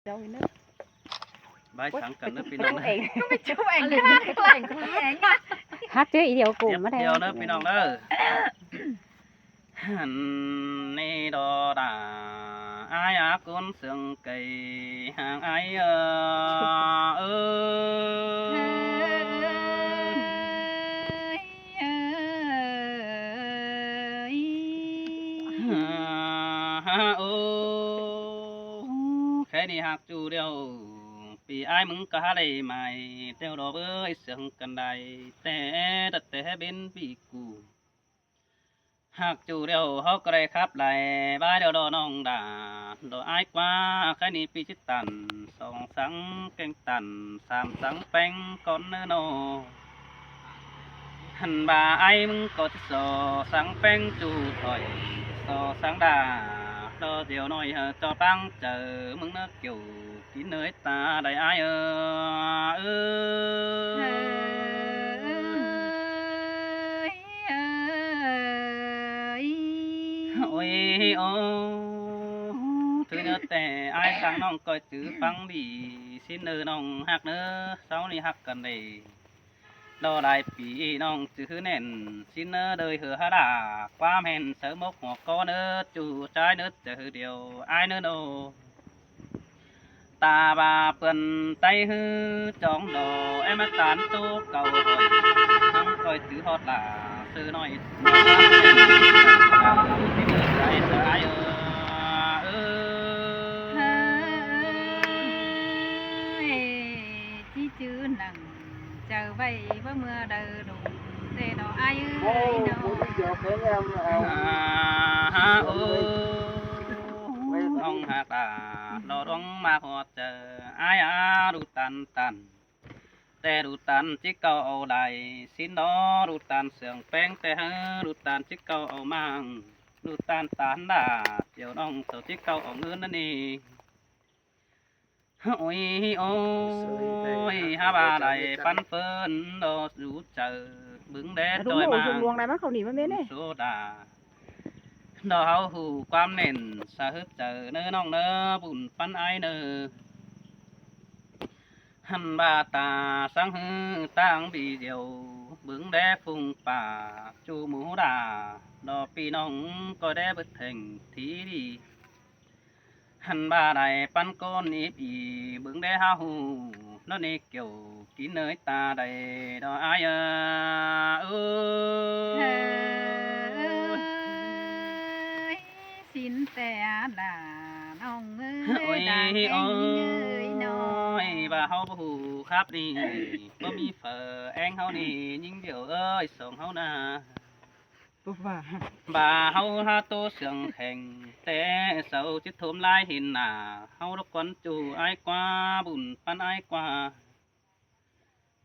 đâu nữa bái thẳng cần nó pin nong đấy chụp ảnh cái hát chứ ý điều cùng ở đây điều nó pin nong đó nê đò đà ai á con sương cây hàng ai khẽ đi học chủ điều vì ai muốn cả đây mày theo đó với sương cần đài té đặt té bên bị cù hạc chủ điều họ có đây khắp lại ba điều đó nong đà đồ ai qua cái này pi chít tàn song sáng canh tàn sam sáng bánh con nô hẳn bà ai muốn có chút sò sáng bánh chủ thổi sò sáng đà đó điều nói cho băng chờ mừng nó kiểu kín nơi ta đại ai ôi ô thứ nhất tè ai sang nong coi chữ băng đi xin nơ nong hạc nữa sau này hạc cần này đo đại phí nong chữ nền xin đời hứa hà đà qua hẹn sớm mốc hoặc có nữa chủ trái nữa chờ điều ai nữa đâu ta bà phần tay hư trong đồ em tán tô cầu hỏi thắng coi chữ hót là sư nói chi chữ nặng chờ vậy với mưa đời đủ để đó ai ơi ông hạt à lo đóng mà họ chờ ai à đủ tàn tàn tè đủ tàn chiếc cầu đại xin đó đủ tàn sườn beng tè đủ tàn chiếc cầu mang đủ tàn tàn đà chiều đông tổ chiếc cầu ngươn đó nè ôi ôi ha bà đại pan phơn đồ rú chờ bứng đế đúng rồi rồi luồng này bác không nỉ mà bên này số đà đò hậu hù quam nền xa hớt chờ nơ nong nơ bùn pan ai nơ hằn bà ta sang hư tang bị diều bứng đế phùng bà chu mũ đà đò pi nong coi đế bất thành thí đi hằn bà đại pan con ít ý bứng đế hao hù nó nê kiểu kín nơi ta đầy đò ai xin tè là nong ơi ơi ôi bà hao hù khắp đi có mi phở anh hao đi nhưng điều ơi sống hao na bà hao ha tô sương hành té sầu chết thôm lai hình nà hao đốc quán chủ ai qua bùn pan ai qua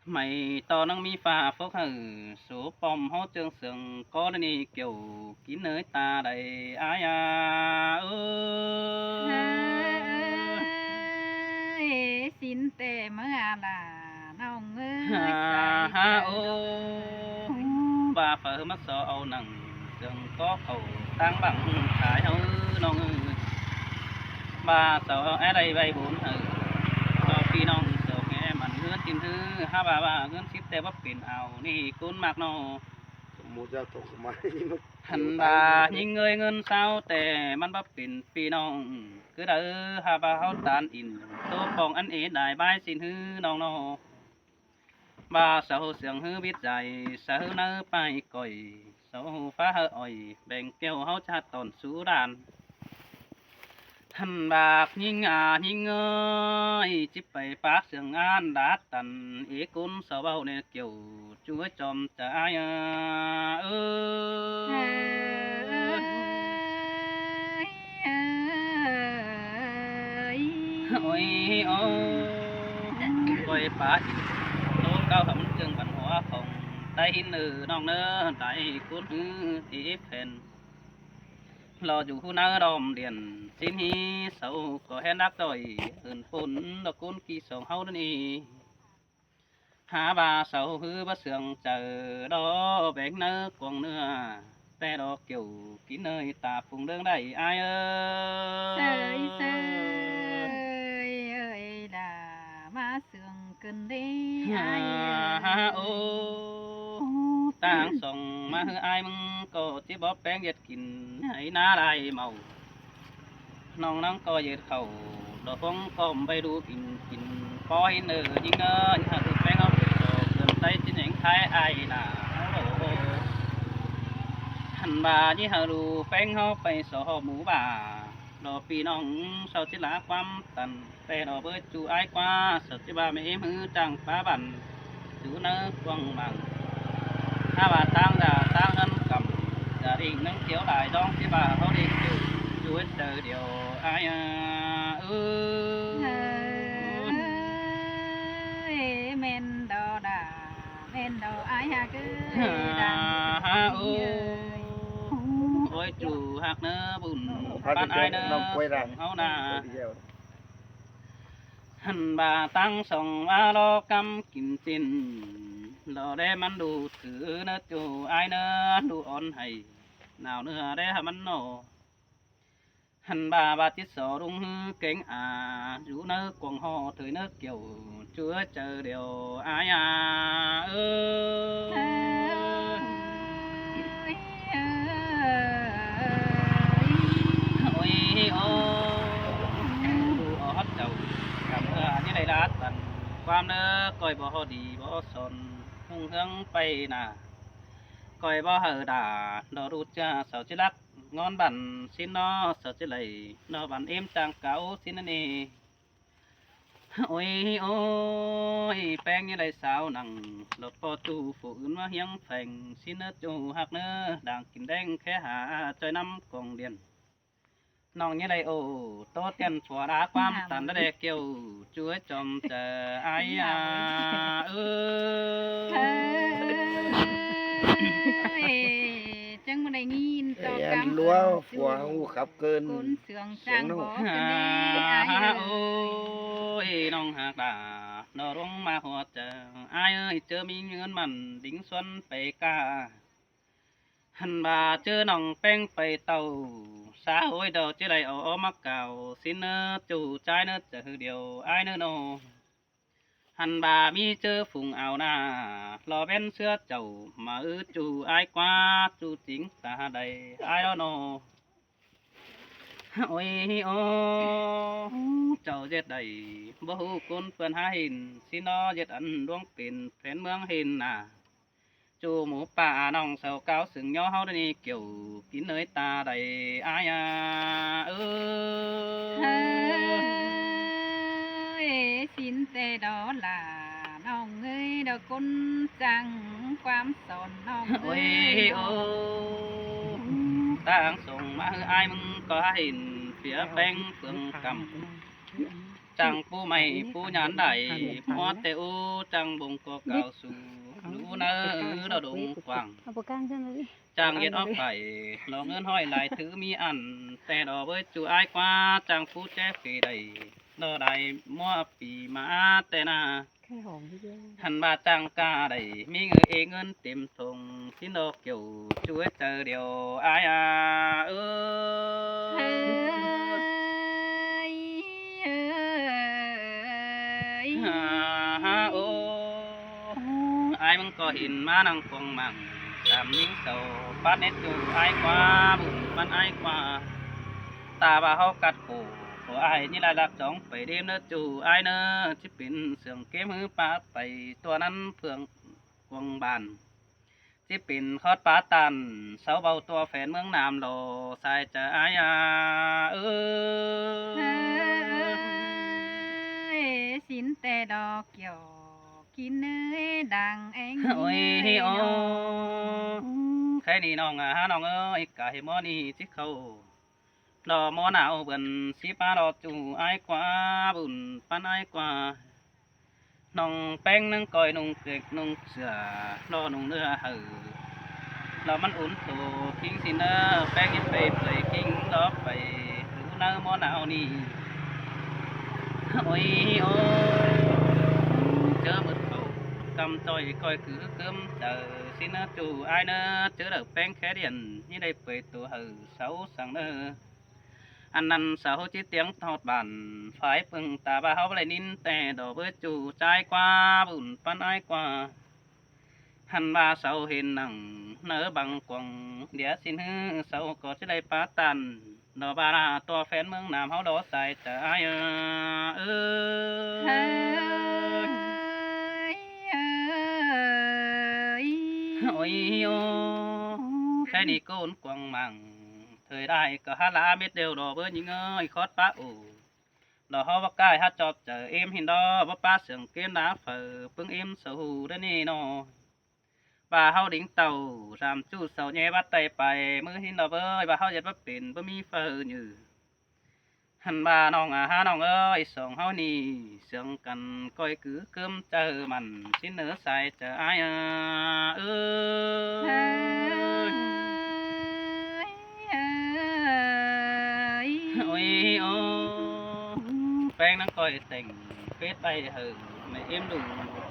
mày to năng mi pha phúc hử số bom hao trương sương có đi kiểu kín nơi ta đầy ai xin tè mơ là nong bà phở mắt sợ âu nằng sương có khẩu tăng bằng thái hư nong bà sợ ở đây bay bốn hử cho phi nong sợ nghe mặn ngươn tin hư ha bà ngươn ship te bắp pin ảo ni côn mạc nó hẳn bà nhìn người ngân sao tè man bắp pin phi nong cứ đỡ ha bà hao tàn in tô phòng ăn ế đại bài xin hư nong nó bà sao sương hư biết dài sao nơ bài còi sao phá hơ ỏi bèn kêu hao cha tòn sú đàn hằn bạc nhìn ơi chip bay bác sương an đã tần ý cún sao bao nè kiểu chúa chom trái ôi coi bác tố cao hầm trường văn hóa phòng tay nữ nong nơ đại cún ý phèn lo dù khu nơ đom điền xin hi sâu có hẹn đắc rồi ơn phun đó cún kỳ sòng hậu đi há bà sâu hư bất sương chờ đó bén nơ quăng nơ té đó kiểu kín nơi ta phùng đường đầy ai ơi cần đi โอ้ต่างส่งมาให้อายมึงก็ที่บอกแป้งเย็ดกินให้หน้าลายเมาน้องนั่งก็เย็ดเข่าดอกฟงก็ไปดูกินปอยเนื้อยิงเนื้อหาดูแป้งเอาไปโตเกินใจจินเองท้ายอายน่ะโอ้โหหันบาที่หาดูแป้งเขาไปสอหมูบ่าดอกปีน้องเสาจิลาความตันแต่ดอกเบิดจูอายกว่าสัจจิบาไม่มือจังป้าบันจูเนื้อกวางมังถ้าว่าตั้งด่าตั้งนั้นcầmด่าดิ่งนั่งเขียวหลายดองที่บ่าเขาดิ่งจูจูเจอเดียวอายmen đò đà men đò ai ha cứ โอ้ยจูหักเนื้อบุญบ้านอายเนื้อเขาหน้าหันบ่าตั้งส่งมารอกำกินจินรอได้มันดูถือเนื้อจูอายเนื้อดูอ่อนให้หนาวเนื้อได้มันโนหันบ่าบาติสอรุ่งเก่งอยู่เนื้อกวงห่อถือเนื้อเกี่ยวเชื่อเจอเดียวอายโอ้ยโอ้ดูออดเจ้ากับเมื่อที่ได้รัดตันความเนื้อก้อยบ่ดีบ่สนหุ่งเฮืองไปน่ะก้อยบ่เฮอด่าดอรูจ้าเสาจิรักงอนบันสินนอเสาจิไหลนอบันเอ็มจางเก่าสินนั่นเองโอ้ยโอ้ยแป้งยังไงสาวนังหลบปอจูฝูอื่นมาเฮียงแฝงสินเนื้อจูหักเนื้อด่างกินแดงแค่หาจอยน้ำกองเดียนน้องยังไงโอ้โตเตียนฝัวดาความตันได้เกี่ยวช่วยจอมเจอไอ้chẳng mà này nhìn to em cắm lúa phùa hú khắp cơn cún sườn sang nó bỏ chân đi ai โอ้ยน้องหักด่าน้อร้องมาหัวเจอไอ้เอ้ยเจอมีเงินมันดิ้งสวนไปกาหันบ่าเจอน้องแป้งไปเต่าสาโอ้ยดอกเจไรเอามาเก่าสินเนื้อจู่ใจเนื้อจะคือเดียวไอ้เนื้อโนหันบ่ามีเจอฝุ่งเอาหน้ารอเป็นเสื้อเจ้ามาจู่ไอ้กว่าจู่จริงตาใดไอ้โนโอ้ยโอ้เจ้าเจ็ดใดบ่ฮู้คนเปิ้นหาหินสินอเจ็ดอันดวงเป็นแฟนเมืองหินน่ะจูหมูป่าน้องเสาเก้าสึงย่อเฮาได้นี่เกี่ยวกินเนยตาใดอายxin tê đó là nong ơi đó con chẳngความสอนน้อง โอ้ยโอ้ต่างส่งมาให้อายมึงก็เห็นเสียแป้งเปลืองกำจังปูไม่ปูหยานได้พอแต่อูจังบงก็เก่าสู่ดูเนื้อเราดงกว้าง เอาปากกางใช่ไหม จางเย็ดออกไปเราเงินห้อยหลายถือมีอันแต่ดอกเว้ยจูอายกว่าจังผู้แจ้ฝีใดดอได้มั่วปีมาแต่นา แค่หอมเยอะ หันบาจังกาได้มีเงินเองเงินเต็มทงสินดอกเกี่ยวช่วยเจอเดียวอายเฮ้ยโอ้อายมึงก็เห็นมานั่งกองมังตามยิงเสาปัดเน็ตจูอายกว่าบุญปันอายกว่าตาบ่าเฮากัดโผขออายนี่ละรักจ้องไปเดมเนื้อจูอายเนื้อที่เป็นเสื่องเกมือปาไปตัวนั้นเพื่องวงบานที่เป็นคอดปาตันเสาเบาตัวแฟนเมืองนามโลสายจะอายxin tê đo kiểu kín nơi đằng anh โอ้ยโอ้แค่นี้น้องน้องเอ้ยกะเห็นมอนี่ที่เขาดอมอหนาวเบิ่นสิปาดอกจูอายกว่าบุญปันอายกว่าน้องแป้งนั่งก้อยนุ่งเกล็กนุ่งเสื้อรอนุ่งเนื้อหือเรามันอุ่นโตกิ้งสิเนอแป้งยิบไปเปยกิ้งดอกไปรู้เนื้อมอหนาวนี่โอ้ยโอ้เจอมืดเขากำจอยก้อยคือเกิมเจอสิเนอจูอายเนอเจอเด็กแป้งแค่เดียนนี่ได้เปยตัวหือเสาสั่งเนอ อันนั้นสาวจิตเตียงทอดบันฝ่ายปึงตาบ่าเฮาบ่ได้นินแต่ดอกเบิดจูใจกว่าบุญปานอ้ายกว่าหันว่าเสาเห็นหนังเนื้อบังกวงเดี๋ยวสิฮือเสาก็สิได้ปาตันดอกบาราตัวแฟนเมืองน้ำเฮาดอกใส่ใจเอ้ เฮ้ ย ยเอ้ย โอ้ยโอ้แค่นี้โกนกวางมังเธอได้ก็หาลาเม็ดเดียวดอกเบิ้ลยิงเอ้ยคอดป้าโอ้ดอกเฮาบ่กล้าหาจอบเจอเอ็มหินดอบ่ป้าเสียงเกมดาเฝอปึงเอ็มเสาหูได้นี่นอว่าเฮาดิ่งเต่าสามจู้เสาแย่บัดไตไปมือหินดอกเอ้ยว่าเฮาเฮ็ดบ่เป็นบ่มีเฝออยู่หันบ่าน้องหาน้องเอ้ยสองเฮานี่เสียงกันก้อยกือเกิมเจอมันสิเหนือใส่เจออ้ายเอ้ เฮ้ ย ยเอ้ย โอ้ยโอ้แป้งนั่งcoi tình kết bay hừ mẹ em đủ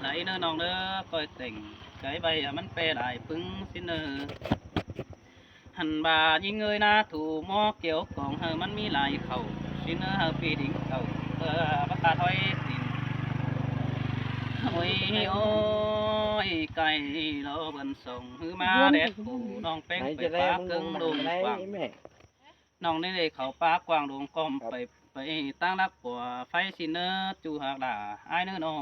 lấy nơi nòng nữa coi tình cái bay à mắn pe lại pưng xin nơ hẳn bà như người na thủ mò kiểu còn hờ mắn mi lại khẩu xin nơ hờ pi đỉnh khẩu bắt ta thôi tìm ôi ôi cái lo bần sông hư ma đẹp phủ nòng ไหน ป้ง จะ ไป ได้ ฟ้า มึง cưng มา đùm ไหน quảng แม่ น้องนี่เลยเขาป้ากวางดวงกอมไปตั้งรักปัวไฟสินเนอจูหากด่าไอ้ายเนื้อนอ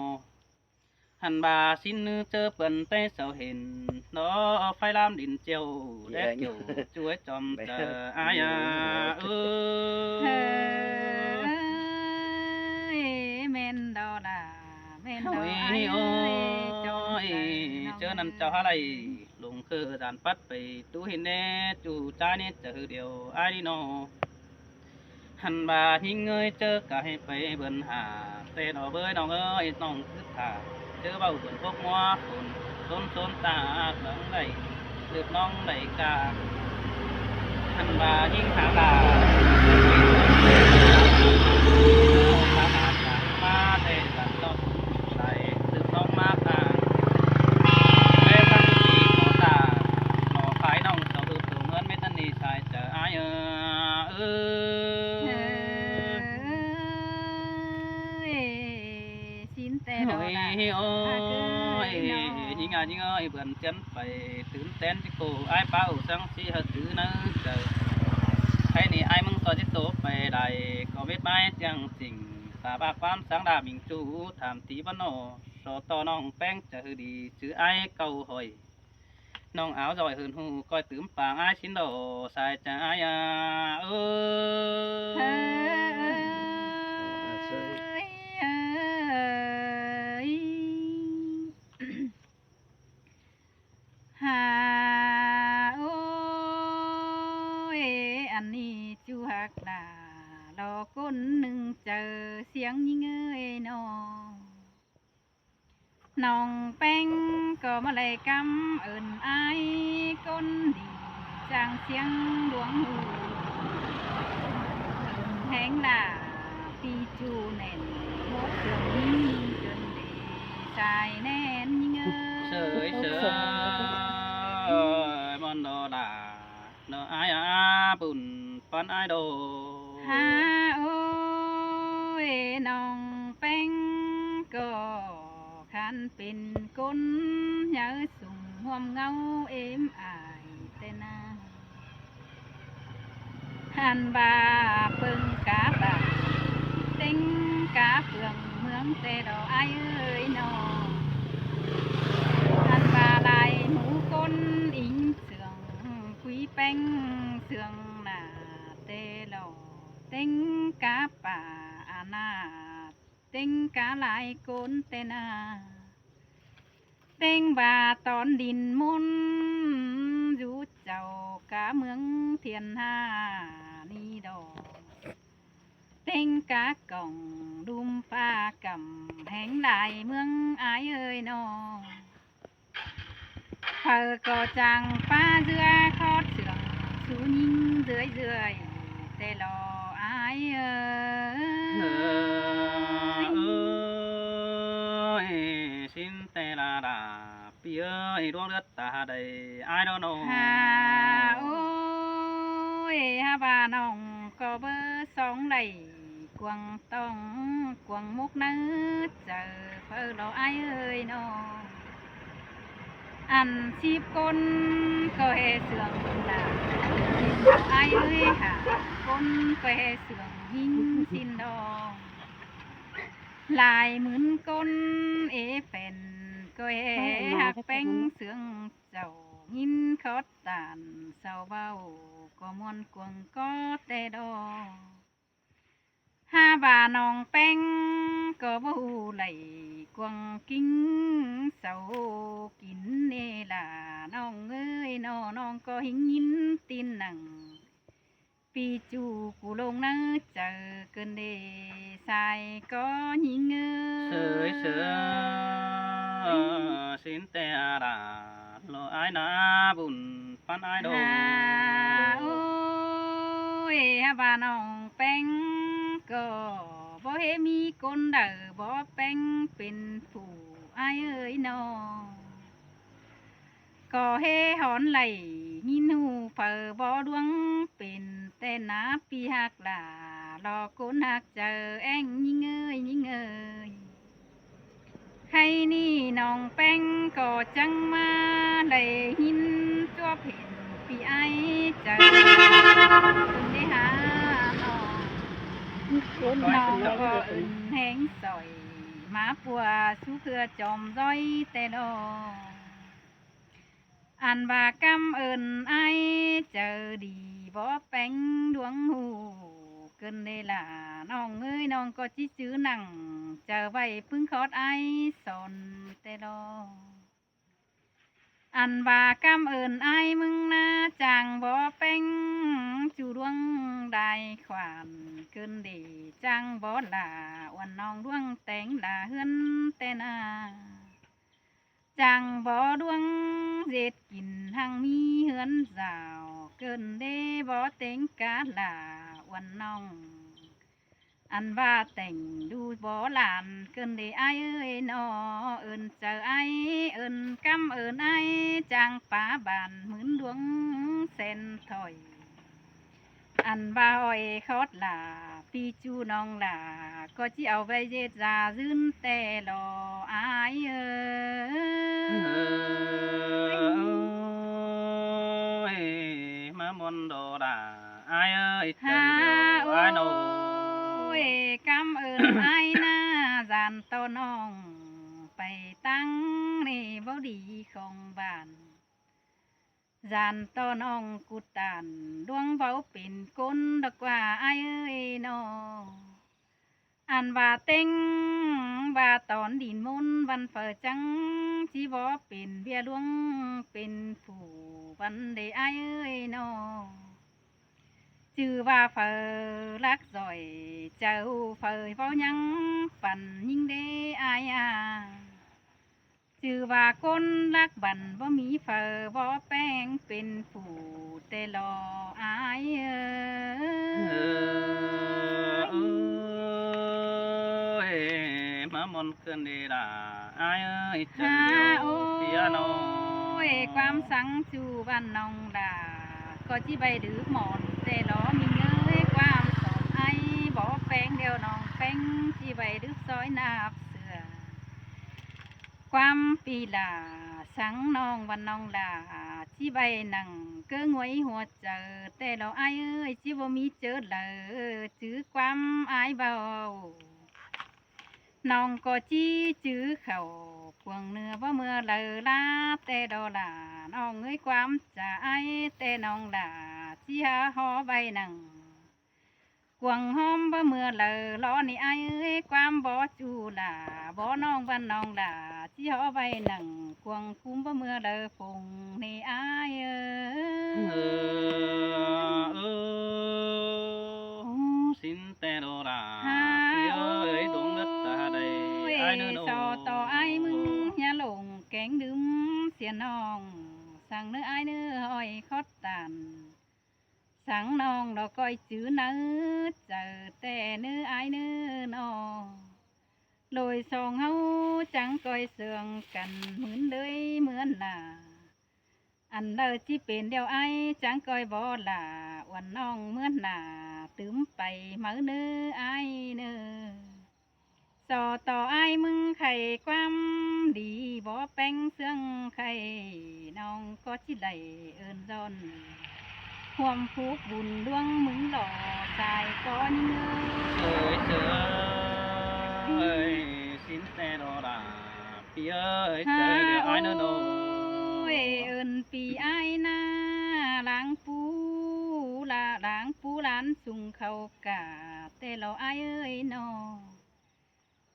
หันบาสินเนอเจอเปิ่นเต้เสาเห็นนอไฟลามดินเจียวแดกเจียวช่วยจอมเจออายาเอ เฮ้ อย เมนดอดาเมนดอ โอ้ย ไอ้ โอ้ เอ้ยจง ย ใจ เจอนั่นเจ้าอะไรลงคือดานปัดไปตู้เห็นแน่จูจ้าเนี่ยเจอเดียวไอ้ายนี่นอ หันบาหิงเอ้ยเจอก็ให้ไปเบิ่นหาแต่ดอกเบ้ยน้องเอ้ยน้องคือขาเจอเบาเบิ่นพวกมัวฝุ่นต้นตาเบิ่งได้ลืบน้องได้กาหันบาหิงหาลาหาจากมาแต่ตัดต้นใส่ลืบน้องมาตาแม่ตั้งสีขอตาหนอขายน้องเสาดูตัวเงินไม่ทันนี่ใส่เจออายเออ เอ้ยสินแต่ดอ Ôi ดา ôi, nhìn ơi, bữa chân phải tưởng tên chứ cô ai bảo sang si hơi thứ nữa trời. Hay này ai mong to chứ tổ phải đại có biết mai chẳng tình ta bạc quan sáng đà mình chú thảm tí văn nổ số to nong beng chờ đi chứ ai câu hỏi nong áo rồi hơn hù coi tướng vàng ai xin đồ sai chả ai à ơi เอ้ยเอ้ยหาโอ้ยอันนี้จูหักดารอคนหนึ่งเจอเสียงยิงเอ้ยน้องแป้งก็มาเลยกำเอิญอายคนดีจางเสียงดวงหูแหงหล่าปีจูเน่นหมดเสียงยิงจนดีชายแน่นยิงเอ้ย sợi sợi mòn đồ đà nợ ai à bùn pan ai đồ ฮาโอ้ยน้องแป้งก็คันเป็นคนเหยาสุ่มห่วมเงาเอ็มอายแต่นาหันบาเปิงกาบาเต็งกาเปลืองเมืองแต่ดอกอายเอ้ยน้องหันบาลายหมูก้นอิงเสืองคุยแป้งเสืองหน้าเตหลอเต็งกาป่าอาณาเต็งกาลายโกนเตนาเต็งบาตอนดินมุนอยู่เจ้ากาเมืองเทียนหานี่ดอกเต็งกากล่องดุมฟ้ากำแหงลายเมืองอายเอ้ยน้องเพอก็จังฟ้าเรือคอดเสืองสูยิงเรื่อยเรื่อยแต่รออายเอ้ย ơi xin tê là đà pi ơi đuông đất ta đầy ai đâu nô ฮาโอ้ยฮาบาน้องก็เบอร์ สองไหลกวางต้องกวางมุกนื้อเจอเพื่อเราไอ้เอ้ยน้องอันชีพคนก็เฮเสื่องหนาไอ้เอ้ยหาคนก็เฮเสื่องหิ้งสินดองลายเหมือนก้นเอเป็นก็เฮหักแป้งเสื่องเจ้าหินคอดตานเศร้าเบาก็มวนกวงก็แต่ดอห้าบาน้องแป้งก็บ่ฮู้ไหลกวงกิ้งเศร้ากินเนล่ะน้องเอ้ยน้องก็หิงยินตีนหนังปีจูกูลงเนื้อเจอเกินเดใส่ก็ยิงเอ้ย sớ xin tè đà lo ai na bùn pan ai đồ โอ้ยฮาบาน้องแป้งก็บ่เฮมีคนเด้อบ่แป้งเป็นผู้อายเอ้ยน้องก็เฮหอนไหลยินหูเผอบ่ดวงเป็นแต่นาปีหักหลารอคนหักเจอแองยิงเอ้ยยิงเอ้ยใครนี่น้องแป้งก็จังมาได้ยินจวบเห็นปีไอเจอคนได้หาน้องน้องก็อื่นแหงสอยมาปัวสู้เพื่อจอมร้อยแต่ดออันว่ากำเอิญไอเจอดีบ่แป้งดวงหูเกินได้ล่ะน้องเอ้ยน้องก็จิจื้อหนังเจอไว้พึ่งคอดไอสอนแต่ดออันว่ากำเอิญไอมึงนะจางบ่แป้งจูดวงได้ขวานเกินดีจางบ่ล่ะวันน้องดวงแต่งล่ะเฮือนแต่นาจังบ่ดวงเจ็ดกินหังมีเฮือนสาวเกินเด้บ่แต่งกาลาวันน้องอันว่าแต่งดูบ่หลานเกินเด้ไอเอ้ยนอเอิ้นเจอไอเอิ้นกำเอิ้นไอจังป่าบานเหมือนดวงเส้นถอยอันว่าอ้อยคอดลาปีจูน้องลาก็จิเอาไปเย็ดจาซื่นแต่รออายเอ้ย má môn đồ đà ai ơi ฮา trời โอ้ điều ai nô ยกำเอิญไอ้ายนาจานโตน้องไปตั้งนี่บ่ดีของบ้านจานโตน้องกุตานดวงเบาเป็นคนดอกว่าไอ้ายเอ้ยน้ออันว่าเต็งว่าตอนดินมนต์วันเปิดจังจีบ่เป็นเบียหลวงเป็นผู้วันเดไอ้ายเอ้ยน้อจื่อว่าเฝอรักจ่อยเจ้าเฝอเฝ้ายังปั่นยิ่งเดอายอาจื่อว่าคนรักบันบ่มีเฝอบ่แป้งเป็นผู้แต่รออายเอ้ย ơi má môn cơn đi đà ai ơi ฮา trời โอ้ điều piano ยความสังจูบ้านน้องดาก็จิใบดื้อหมอนแต่ล้อมีเงยความสอนไอ้บ่แป้งเดียวน้องแป้งจิใบดื้อซอยนาบเสือความปีลาสังน้องวันน้องดาจิใบหนังเกื้องไว้หัวเจอแต่เราไอ้เอ้ยจิบ่มีเจอเลยจื้อความไอ้เบาน้องก็จี้จื้อเขาพวงเนื้อบ่เมื่อเลอลาแต่ดอลาน้องเอ้ยความจะไอแต่น้องลาจี้หาหอใบหนังกวงหอมบ่เมื่อเลอล้อนี่ไอเอ้ยความบ่จูลาบ่น้องบ้านน้องลาจี้หอใบหนังกวงคุ้มบ่เมื่อเลอพงนี่ไอเอ้ย xin tè đồ đà ฮา พี่ โอ้ เอ้ยดวงđất ta đây ย ai nữa สอ đâu ต่อไอ้มึงอย่าหลงแกงดื่มเสียน้องสั่งเนื้อไอ้เนื้ออ้อยคอดตันสั่งน้องดอกก้อยจื้อเนื้อเจอแต่เนื้อไอ้เนื้อนอลอยสองเฮาจังก้อยเสื่องกันเหมือนเลยเหมือนน่ะอันเดอที่เป็นเดียวไอ้จังก้อยบ่ล่ะวันน้องเหมือนน่ะ ตืมไปมื้อเน้ออ้ายเน้อสอต่ออ้ายมึงไข่ความดีบ่แป้งเสื่องไข่น้องก็สิได้เอิ้นร้อนห่วมผูกบุญดวงมึงหล่อสายก้อนเน้อ ơi xin xe đồ đà phía ơi trời để ai nữa đâu เอินปีอ้ายนาล้างปูละล้างปูล้านสุงเขากาแต่เราอ้ายเอ้ยนอ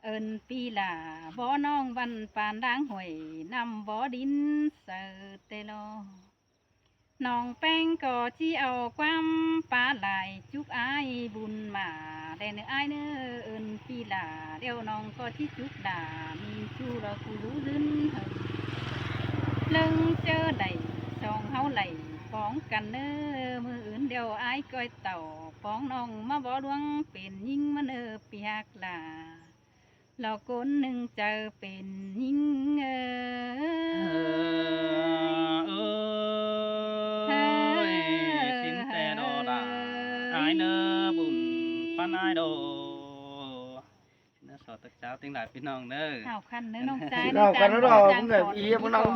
เอินปีละบ่น้องวันปานล้างห่วยนำบ่ดินเสิร์แต่รอน้องแป้งก็ที่เอาความปลาไหลจุกอ้ายบุญมาแต่เนื้ออ้ายเนื้อเอินปีละเดี๋ยวน้องก็ที่จุกด่ามีชูเรากูรู้ลื่นเถิง เลิงเจอไหลสองเฮาไหลฟ้องกันเน้อมืออื่นเดียวอ้ายก้อยเต่าฟ้องน้องมาบ่ดวงเป็นยิ่งมาเน้อเปียกลาเราคนหนึ่งเจอเป็นยิ่งơi xin xe đồ đà ai nữa bùn pan ai đồ nó sợ tất cháu tiếng lại phía nòng nữa ข่าวคันเน้อน้องใจ เรากันแล้วเราcũngแบบอีมันเอา